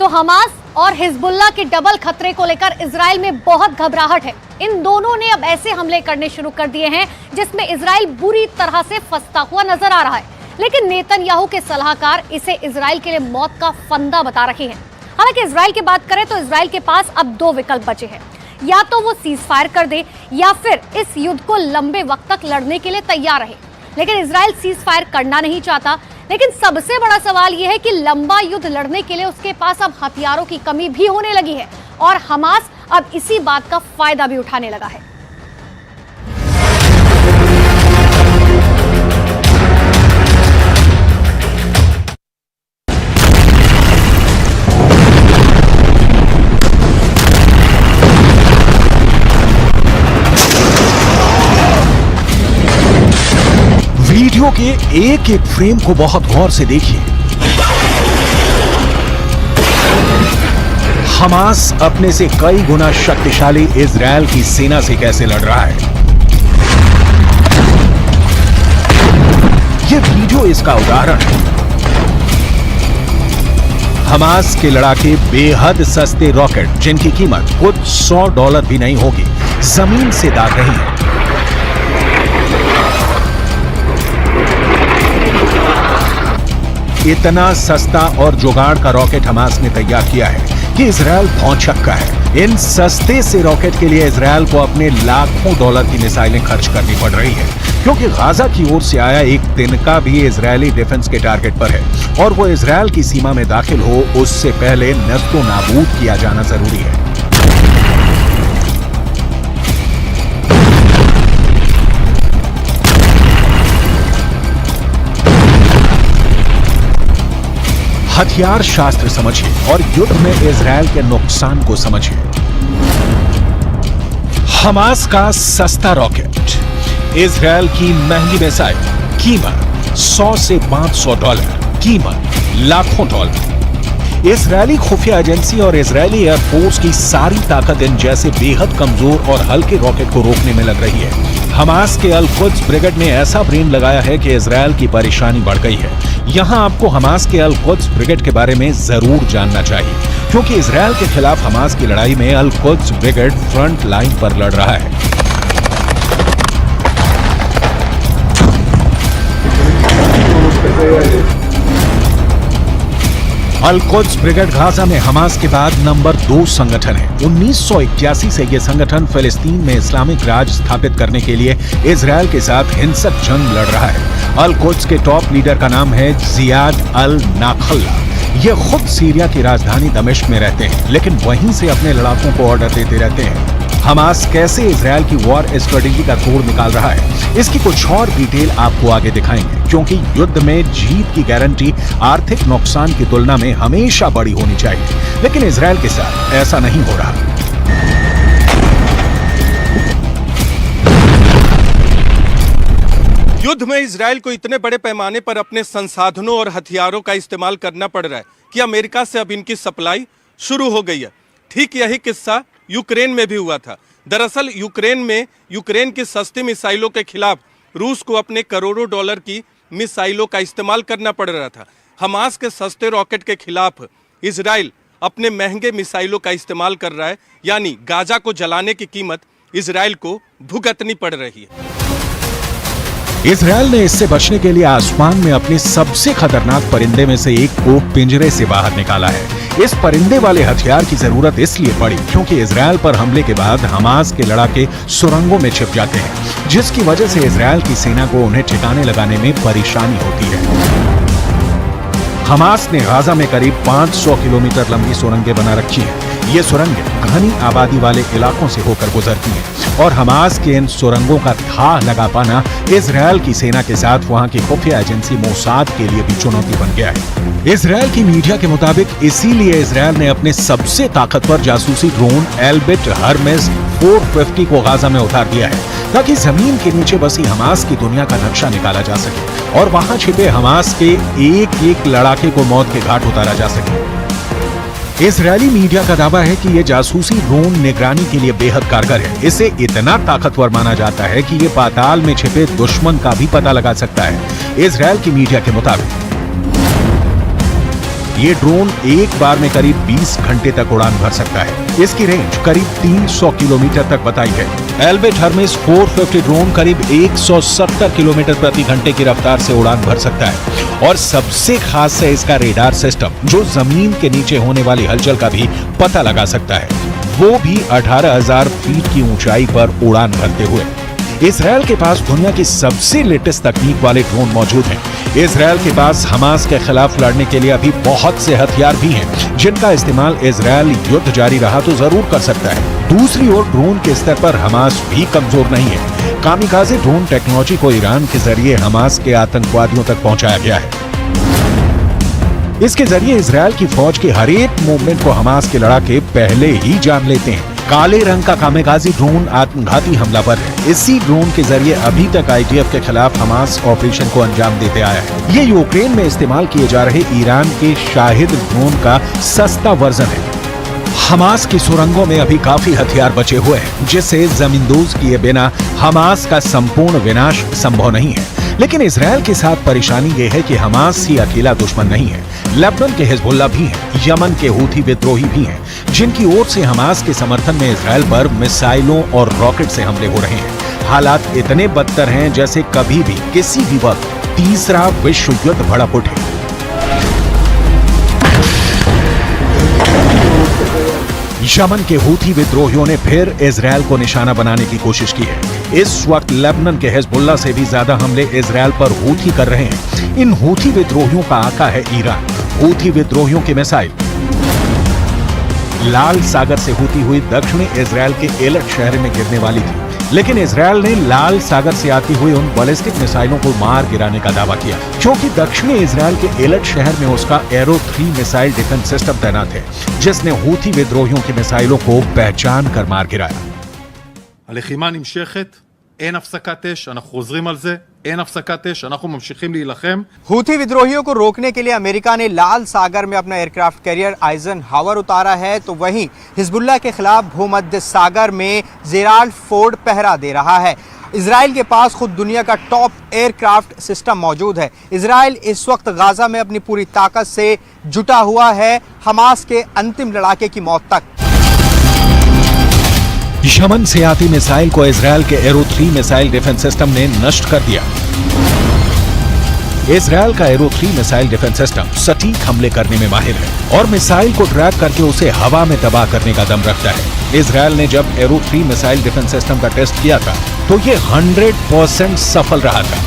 तो हमास और हिजबुल्लाह के डबल खतरे को लेकर इजराइल में बहुत घबराहट है। इन दोनों ने अब ऐसे हमले करने शुरू कर दिए हैं जिसमें इजराइल बुरी तरह से फंसता हुआ नजर आ रहा है। लेकिन नेतन्याहू के सलाहकार इसे इजराइल के लिए मौत का फंदा बता रहे हैं। हालांकि इजराइल की बात करें तो इजराइल के पास अब दो विकल्प बचे हैं, या तो वो सीज फायर कर दे या फिर इस युद्ध को लंबे वक्त तक लड़ने के लिए तैयार रहे। लेकिन इजराइल सीज फायर करना नहीं चाहता। लेकिन सबसे बड़ा सवाल यह है कि लंबा युद्ध लड़ने के लिए उसके पास अब हथियारों की कमी भी होने लगी है और हमास अब इसी बात का फायदा भी उठाने लगा है। वीडियो के एक एक फ्रेम को बहुत गौर से देखिए। हमास अपने से कई गुना शक्तिशाली इजरायल की सेना से कैसे लड़ रहा है। यह वीडियो इसका उदाहरण है। हमास के लड़ाके बेहद सस्ते रॉकेट, जिनकी कीमत खुद $100 भी नहीं होगी, जमीन से दाग रही है। इतना सस्ता और जुगाड़ का रॉकेट हमास ने तैयार किया है कि इजरायल भौंचक्का है। इन सस्ते से रॉकेट के लिए इजरायल को अपने लाखों डॉलर की मिसाइलें खर्च करनी पड़ रही है, क्योंकि गाजा की ओर से आया एक तिनका भी इजरायली डिफेंस के टारगेट पर है और वो इजरायल की सीमा में दाखिल हो उससे पहले नष्टो नाबूद किया जाना जरूरी है। हथियार शास्त्र समझिए और युद्ध में इजरायल के नुकसान को समझिए। हमास का सस्ता रॉकेट, इजरायल की महंगी मिसाइल, कीमत $100 से $500, कीमत लाखों $। इजरायली खुफिया एजेंसी और इजरायली एयरफोर्स की सारी ताकत इन जैसे बेहद कमजोर और हल्के रॉकेट को रोकने में लग रही है। हमास के अल कुद्स ब्रिगेड ने ऐसा ब्रेन लगाया है कि इजरायल की परेशानी बढ़ गई है। यहां आपको हमास के अल कुद्स ब्रिगेड के बारे में जरूर जानना चाहिए, क्योंकि इजरायल के खिलाफ हमास की लड़ाई में अल कुद्स ब्रिगेड फ्रंट लाइन पर लड़ रहा है। अल कुद्स ब्रिगेड गाजा में हमास के बाद नंबर 2 संगठन है। 1981 से यह संगठन फिलिस्तीन में इस्लामिक राज स्थापित करने के लिए इजरायल के साथ हिंसक जंग लड़ रहा है। अल कुद्स के टॉप लीडर का नाम है जियाद अल नाखल्ला। ये खुद सीरिया की राजधानी दमिश्क में रहते हैं, लेकिन वहीं से अपने लड़ाकों को ऑर्डर देते रहते हैं। हमास कैसे इजरायल की वॉर स्ट्रेटेजी का तोड़ निकाल रहा है, इसकी कुछ और डिटेल आपको आगे दिखाएंगे, क्योंकि युद्ध में जीत की गारंटी आर्थिक नुकसान की तुलना में हमेशा बड़ी होनी चाहिए। लेकिन इजरायल के साथ ऐसा नहीं हो रहा। युद्ध में इजरायल को इतने बड़े पैमाने पर अपने संसाधनों और हथियारों का इस्तेमाल करना पड़ रहा है कि अमेरिका से अब इनकी सप्लाई शुरू हो गई है। ठीक यही किस्सा यूक्रेन में भी हुआ था। दरअसल यूक्रेन की सस्ती मिसाइलों के खिलाफ रूस को अपने करोड़ों डॉलर की मिसाइलों का इस्तेमाल करना पड़ रहा था। हमास के सस्ते रॉकेट के खिलाफ इजराइल अपने महंगे मिसाइलों का इस्तेमाल कर रहा है, यानी गाजा को जलाने की कीमत इजराइल को भुगतनी पड़ रही है। इजरायल ने इससे बचने के लिए आसमान में अपने सबसे खतरनाक परिंदे में से एक को पिंजरे से बाहर निकाला है। इस परिंदे वाले हथियार की जरूरत इसलिए पड़ी क्योंकि इजरायल पर हमले के बाद हमास के लड़ाके सुरंगों में छिप जाते हैं, जिसकी वजह से इजरायल की सेना को उन्हें ठिकाने लगाने में परेशानी होती है। हमास ने गाजा में करीब 500 किलोमीटर लंबी सुरंगें बना रखी हैं। ये सुरंगें घनी आबादी वाले इलाकों से होकर गुजरती हैं और हमास के इन सुरंगों का था लगा पाना इजरायल की सेना के साथ वहां की खुफिया एजेंसी मोसाद के लिए भी चुनौती बन गया है। इजरायल की मीडिया के मुताबिक इसीलिए इजरायल ने अपने सबसे ताकतवर जासूसी ड्रोन एल्बिट हर्मेस 450 को गाजा में उतार दिया है, ताकि जमीन के नीचे बसी हमास की दुनिया का नक्शा निकाला जा सके और वहां छिपे हमास के एक एक लड़ाके को मौत के घाट उतारा जा सके। इजरायली मीडिया का दावा है कि यह जासूसी ड्रोन निगरानी के लिए बेहद कारगर है। इसे इतना ताकतवर माना जाता है कि यह पाताल में छिपे दुश्मन का भी पता लगा सकता है। इजरायल की मीडिया के मुताबिक ये ड्रोन एक बार में करीब 20 घंटे तक उड़ान भर सकता है। इसकी रेंज करीब 300 किलोमीटर तक बताई है। एल्बिट हर्मेस 450 ड्रोन करीब 170 किलोमीटर प्रति घंटे की रफ्तार से उड़ान भर सकता है और सबसे खास है इसका रेडार सिस्टम, जो जमीन के नीचे होने वाली हलचल का भी पता लगा सकता है, वो भी 18,000 फीट की ऊंचाई पर उड़ान भरते हुए। इजरायल के पास दुनिया की सबसे लेटेस्ट तकनीक वाले ड्रोन मौजूद हैं। इजरायल के पास हमास के खिलाफ लड़ने के लिए अभी बहुत से हथियार भी हैं, जिनका इस्तेमाल इजरायल युद्ध जारी रहा तो जरूर कर सकता है। दूसरी ओर ड्रोन के स्तर पर हमास भी कमजोर नहीं है। कामिकाज़े ड्रोन टेक्नोलॉजी को ईरान के जरिए हमास के आतंकवादियों तक पहुंचाया गया है। इसके जरिए इजरायल की फौज के हर एक मूवमेंट को हमास के लड़ाके पहले ही जान लेते हैं। काले रंग का कामिकाज़ी ड्रोन आत्मघाती हमलावर है। इसी ड्रोन के जरिए अभी तक आईडीएफ के खिलाफ हमास ऑपरेशन को अंजाम देते आया है। ये यूक्रेन में इस्तेमाल किए जा रहे ईरान के शाहिद ड्रोन का सस्ता वर्जन है। हमास की सुरंगों में अभी काफी हथियार बचे हुए हैं, जिसे जमींदोज किए बिना हमास का संपूर्ण विनाश संभव नहीं है। लेकिन इजरायल के साथ परेशानी यह है कि हमास ही अकेला दुश्मन नहीं है। लेबनान के हिजबुल्लाह भी हैं, यमन के हूथी विद्रोही भी हैं, जिनकी ओर से हमास के समर्थन में इजरायल पर मिसाइलों और रॉकेट से हमले हो रहे हैं। हालात इतने बदतर हैं जैसे कभी भी किसी भी वक्त तीसरा विश्व युद्ध भड़क उठे। यमन के हूथी विद्रोहियों ने फिर इजरायल को निशाना बनाने की कोशिश की है। इस वक्त लेबनान के हिजबुल्लाह से भी ज्यादा हमले इजरायल पर हूथी कर रहे हैं। इन हूथी विद्रोहियों का आका है ईरान। हूथी विद्रोहियों की मिसाइल लाल सागर से होती हुई दक्षिणी इजरायल के एलट शहर में गिरने वाली थी, लेकिन इजरायल ने लाल सागर से आती हुई उन बैलिस्टिक मिसाइलों को मार गिराने का दावा किया, क्योंकि दक्षिणी इजरायल के एलट शहर में उसका एरो 3 मिसाइल डिफेंस सिस्टम तैनात है, जिसने हूथी विद्रोहियों की मिसाइलों को पहचान कर मार गिराया। הלחימה נמשכת, אין הפסקת אש, אנחנו חוזרים על זה, אין הפסקת אש, אנחנו ממשיכים להילחם. हूथी विद्रोहियों को रोकने के लिए अमेरिका ने लाल सागर में अपना एयरक्राफ्ट कैरियर आइजनहावर उतारा है, तो वहीं हिजबुल्लाह के खिलाफ भूमध्य सागर में जेराल्ड फोर्ड पहरा दे रहा है। इजराइल के पास खुद दुनिया का टॉप एयरक्राफ्ट सिस्टम मौजूद है। इजराइल इस वक्त गाजा में अपनी पूरी ताकत से जुटा हुआ है हमास के अंतिम लड़ाके की मौत तक। यमन से आती मिसाइल को इजरायल के एरो 3 मिसाइल डिफेंस सिस्टम ने नष्ट कर दिया। इजरायल का एरो 3 मिसाइल डिफेंस सिस्टम सटीक हमले करने में माहिर है और मिसाइल को ट्रैक करके उसे हवा में तबाह करने का दम रखता है। इजरायल ने जब एरो 3 मिसाइल डिफेंस सिस्टम का टेस्ट किया था तो ये 100% सफल रहा था।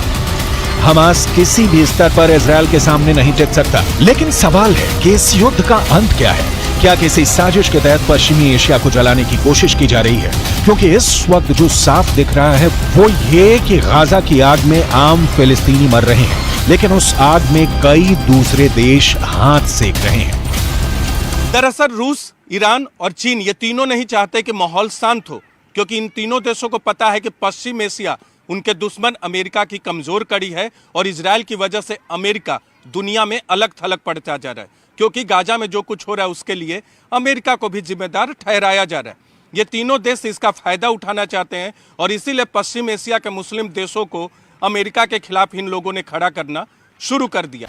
हमास किसी भी स्तर पर इजरायल के सामने नहीं टिक सकता। लेकिन सवाल है कि इस युद्ध का अंत क्या है? क्या किसी साजिश के तहत पश्चिमी एशिया को जलाने की कोशिश की जा रही है? क्योंकि इस वक्त जो साफ दिख रहा है वो ये कि गाजा की आग में आम फिलिस्तीनी मर रहे हैं, लेकिन उस आग में कई दूसरे देश हाथ सेक रहे हैं। दरअसल रूस, ईरान और चीन ये तीनों नहीं चाहते कि माहौल शांत हो, क्योंकि इन तीनों देशों को पता है कि पश्चिम एशिया उनके दुश्मन अमेरिका की कमजोर कड़ी है और इजरायल की वजह से अमेरिका दुनिया में अलग थलग पड़ता जा रहा है, क्योंकि गाजा में जो कुछ हो रहा है उसके लिए अमेरिका को भी जिम्मेदार ठहराया जा रहा है। ये तीनों देश इसका फायदा उठाना चाहते हैं और इसीलिए पश्चिम एशिया के मुस्लिम देशों को अमेरिका के खिलाफ इन लोगों ने खड़ा करना शुरू कर दिया।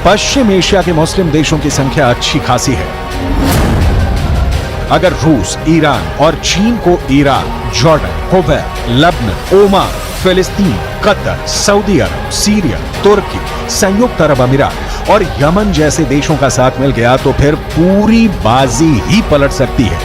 पश्चिम एशिया के मुस्लिम देशों की संख्या अच्छी खासी है। अगर रूस, ईरान और चीन को Iran, Jordan, Kuwait, Lebanon, Oman, फिलिस्तीन, कतर, सऊदी अरब, सीरिया, तुर्की, संयुक्त अरब अमीरात और यमन जैसे देशों का साथ मिल गया तो फिर पूरी बाजी ही पलट सकती है।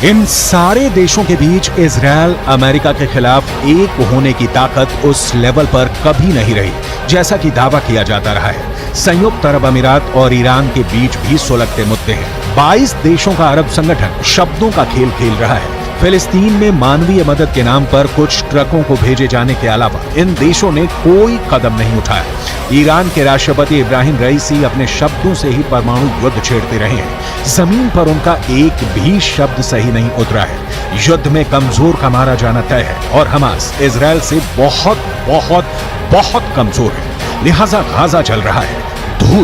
इन सारे देशों के बीच इजरायल अमेरिका के खिलाफ एक होने की ताकत उस लेवल पर कभी नहीं रही, जैसा कि दावा किया जाता रहा है। संयुक्त अरब अमीरात और ईरान के बीच भी सुलगते मुद्दे हैं। 22 देशों का अरब संगठन शब्दों का खेल खेल रहा है। फिलिस्तीन में मानवीय मदद के नाम पर कुछ ट्रकों को भेजे जाने के अलावा इन देशों ने कोई कदम नहीं उठाया। ईरान के राष्ट्रपति इब्राहिम रईसी अपने शब्दों से ही परमाणु युद्ध छेड़ते रहे हैं। जमीन पर उनका एक भी शब्द सही नहीं उतरा है। युद्ध में कमजोर का मारा जाना तय है और हमास इजरायल से बहुत बहुत बहुत कमजोर है। लिहाजा गाजा चल रहा है। धू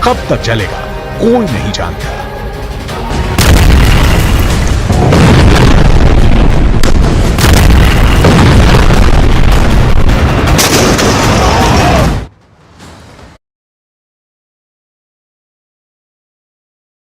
कब तक चलेगा कोई नहीं जानता।